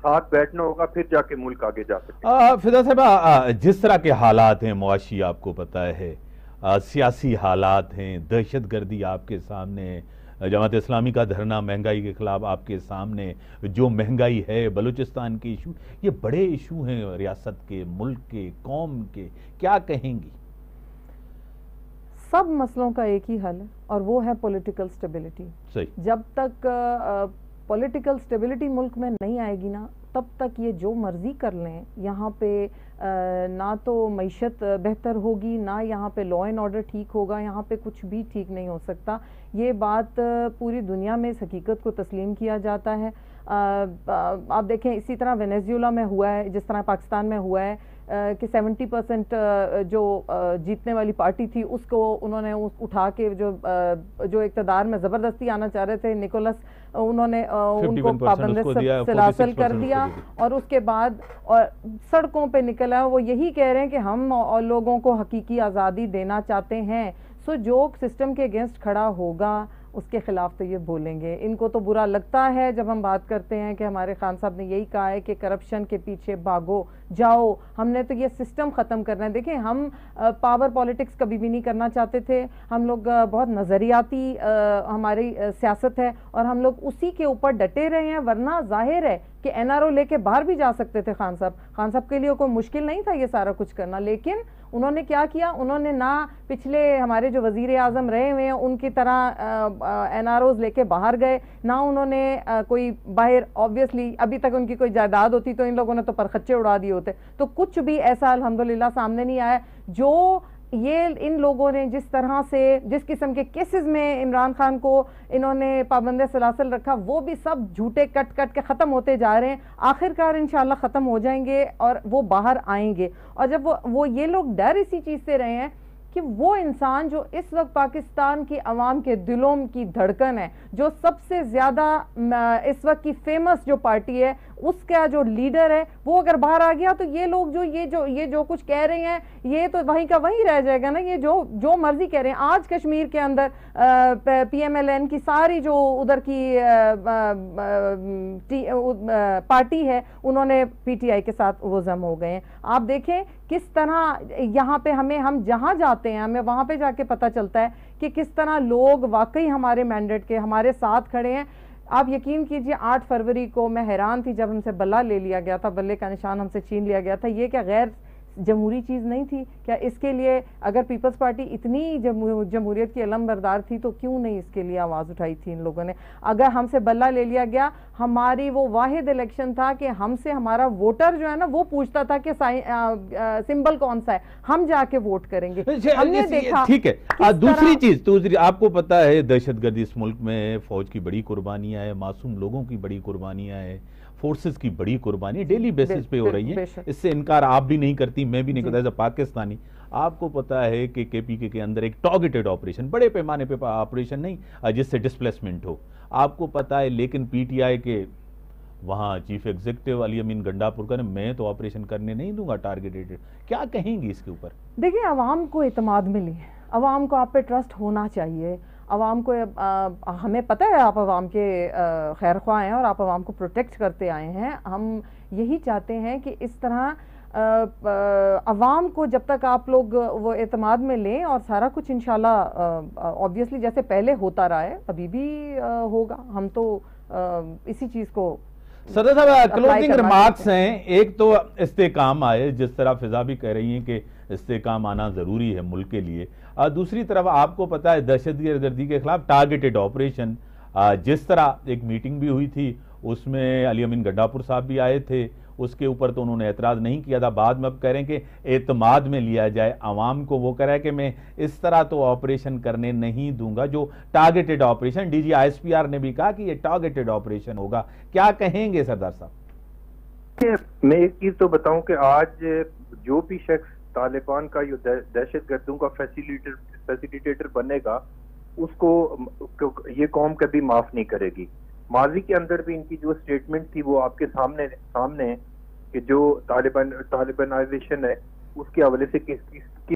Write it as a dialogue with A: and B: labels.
A: ساتھ بیٹھنا ہوگا، پھر جا کے ملک آگے جا سکتے ہیں۔
B: فدا صاحب، جس طرح کے حالات ہیں معاشی آپ کو پتہ ہے، سیاسی حالات ہیں، دہشت گردی آپ کے سامنے ہے، جماعت اسلامی کا دھرنا مہنگائی کے خلاف آپ کے سامنے، جو مہنگائی ہے، بلوچستان کے ایشو، یہ بڑے ایشو ہیں ریاست کے، ملک کے، قوم کے، کیا کہیں گی؟
C: سب مسئلوں کا ایک ہی حل ہے اور وہ ہے پولیٹیکل سٹیبلٹی۔
B: صحیح۔
C: جب تک پولیٹیکل سٹیبلٹی ملک میں نہیں آئے گی نا، تب تک یہ جو مرضی کر لیں، یہاں پہ نہ تو معیشت بہتر ہوگی، نہ یہاں پہ لا اینڈ آرڈر ٹھیک ہوگا، یہاں پہ کچھ بھی ٹھیک نہیں ہو سکتا۔ یہ بات پوری دنیا میں اس حقیقت کو تسلیم کیا جاتا ہے۔ آپ دیکھیں اسی طرح وینیزویلا میں ہوا ہے، جس طرح پاکستان میں ہوا ہے کہ 70% جو جیتنے والی پارٹی تھی اس کو انہوں نے اٹھا کے جو اقتدار میں زبردستی آنا چاہ رہے تھے نکولس، انہوں نے ان کو پابند سلاسل کر دیا، اور اس کے بعد سڑکوں پہ نکلا۔ وہ یہی کہہ رہے ہیں کہ ہم لوگوں کو حقیقی آزادی دینا چاہتے ہیں۔ سو جو سسٹم کے اگینسٹ کھڑا ہوگا اس کے خلاف تو یہ بولیں گے۔ ان کو تو برا لگتا ہے جب ہم بات کرتے ہیں کہ ہمارے خان صاحب نے یہی کہا ہے کہ کرپشن کے پیچھے بھاگو جاؤ، ہم نے تو یہ سسٹم ختم کرنا ہے۔ دیکھیں ہم پاور پالیٹکس کبھی بھی نہیں کرنا چاہتے تھے، ہم لوگ بہت نظریاتی ہماری سیاست ہے اور ہم لوگ اسی کے اوپر ڈٹے رہے ہیں، ورنہ ظاہر ہے کہ این آر او لے کے باہر بھی جا سکتے تھے خان صاحب کے لیے کوئی مشکل نہیں تھا یہ سارا کچھ کرنا، لیکن انہوں نے کیا کیا، انہوں نے نہ پچھلے ہمارے جو وزیر اعظم رہے ہوئے ہیں ان کی طرح این آر اوز لے کے باہر گئے، نہ انہوں نے کوئی باہر، آبویسلی ابھی تک ان کی کوئی جائیداد ہوتی تو ان لوگوں نے تو پرخچے اڑا دیے ہوتے، تو کچھ بھی ایسا الحمدللہ سامنے نہیں آیا۔ جو یہ ان لوگوں نے جس طرح سے جس قسم کے کیسز میں عمران خان کو انہوں نے پابند سلاسل رکھا، وہ بھی سب جھوٹے کٹ کے ختم ہوتے جا رہے ہیں، آخر کار انشاءاللہ ختم ہو جائیں گے اور وہ باہر آئیں گے۔ اور جب وہ یہ لوگ ڈر اسی چیز سے رہے ہیں کہ وہ انسان جو اس وقت پاکستان کی عوام کے دلوں کی دھڑکن ہے، جو سب سے زیادہ اس وقت کی فیمس جو پارٹی ہے اس کا جو لیڈر ہے، وہ اگر باہر آ گیا تو یہ لوگ یہ جو کچھ کہہ رہے ہیں یہ تو وہیں کا وہیں رہ جائے گا نا۔ یہ جو مرضی کہہ رہے ہیں، آج کشمیر کے اندر پی ایم ایل این کی ساری جو ادھر کی پارٹی ہے انہوں نے پی ٹی آئی کے ساتھ وہ ضم ہو گئے ہیں۔ آپ دیکھیں کس طرح یہاں پہ ہم جہاں جاتے ہیں ہمیں وہاں پہ جا کے پتہ چلتا ہے کہ کس طرح لوگ واقعی ہمارے مینڈیٹ کے ہمارے ساتھ کھڑے ہیں۔ آپ یقین کیجئے 8 فروری کو میں حیران تھی جب ہم سے بلہ لے لیا گیا تھا، بلے کا نشان ہم سے چھین لیا گیا تھا۔ یہ کیا غیر جمہوری چیز نہیں تھی کیا؟ اس کے لیے اگر پیپلز پارٹی اتنی جمہوریت کی علم بردار تھی تو کیوں نہیں اس کے لیے آواز اٹھائی تھی ان لوگوں نے؟ اگر ہم سے بلہ لے لیا گیا، ہماری وہ واحد الیکشن تھا کہ ہم سے ہمارا ووٹر جو ہے نا وہ پوچھتا تھا کہ سمبل کون سا ہے، ہم جا کے ووٹ کریں گے۔ ہم نے دیکھا
B: ٹھیک ہے۔ دوسری آپ کو پتا ہے دہشت گردی اس ملک میں فوج کی بڑی قربانیاں ہیں، معصوم لوگوں کی بڑی قربانیاں ہیں، فورسز کی بڑی قربانی ڈیلی بیسس پہ ہو رہی ہیں، اس سے انکار آپ بھی نہیں کرتی، میں بھی نہیں کرتا ایز اے پاکستانی۔ آپ کو پتا ہے کہ کے پی کے اندر ایک ٹارگیٹڈ آپریشن، بڑے پیمانے پہ آپریشن نہیں جس سے ڈسپلیسمنٹ ہو، آپ کو پتا ہے، لیکن پی ٹی آئی کے وہاں چیف ایگزیکٹو علی امین گنڈاپور کا میں تو آپریشن کرنے نہیں دوں گا ٹارگیٹڈ۔ کیا کہیں گی اس کے اوپر؟
C: دیکھیں عوام کو اعتماد ملی، عوام کو آپ پہ ٹرسٹ ہونا چاہیے، عوام کو ہمیں پتہ ہے آپ عوام کے خیر خواہ ہیں اور آپ عوام کو پروٹیکٹ کرتے آئے ہیں۔ ہم یہی چاہتے ہیں کہ اس طرح عوام کو جب تک آپ لوگ وہ اعتماد میں لیں اور سارا کچھ انشاءاللہ obviously جیسے پہلے ہوتا رہا ہے ابھی بھی ہوگا، ہم تو اسی چیز کو
B: صدر صاحب کلوزنگ ریمارکس ہیں۔ ایک تو استحکام آئے، جس طرح فضا بھی کہہ رہی ہیں کہ استحکام آنا ضروری ہے ملک کے لیے، دوسری طرف آپ کو پتا ہے دہشت گردی کے خلاف ٹارگیٹڈ آپریشن، جس طرح ایک میٹنگ بھی ہوئی تھی اس میں علی امین گنڈاپور صاحب بھی آئے تھے، اس کے اوپر تو انہوں نے اعتراض نہیں کیا تھا، بعد میں اب کہہ رہے ہیں کہ اعتماد میں لیا جائے عوام کو، وہ کہہ رہا ہے کہ میں اس طرح تو آپریشن کرنے نہیں دوں گا جو targeted operation, D G I S P R نے بھی کہا کہ یہ ٹارگیٹڈ آپریشن ہوگا، کیا کہیں گے سردار صاحب؟
A: میں ایک چیز تو بتاؤں کہ آج جو بھی شخص طالبان کا دہشت گردوں کا فیسیلیٹیٹر بنے گا اس کو یہ قوم کبھی معاف نہیں کرے گی۔ ماضی کے اندر بھی ان کی جو سٹیٹمنٹ تھی وہ آپ کے سامنے کہ جو طالبانائزیشن ہے اس کے حوالے سے کس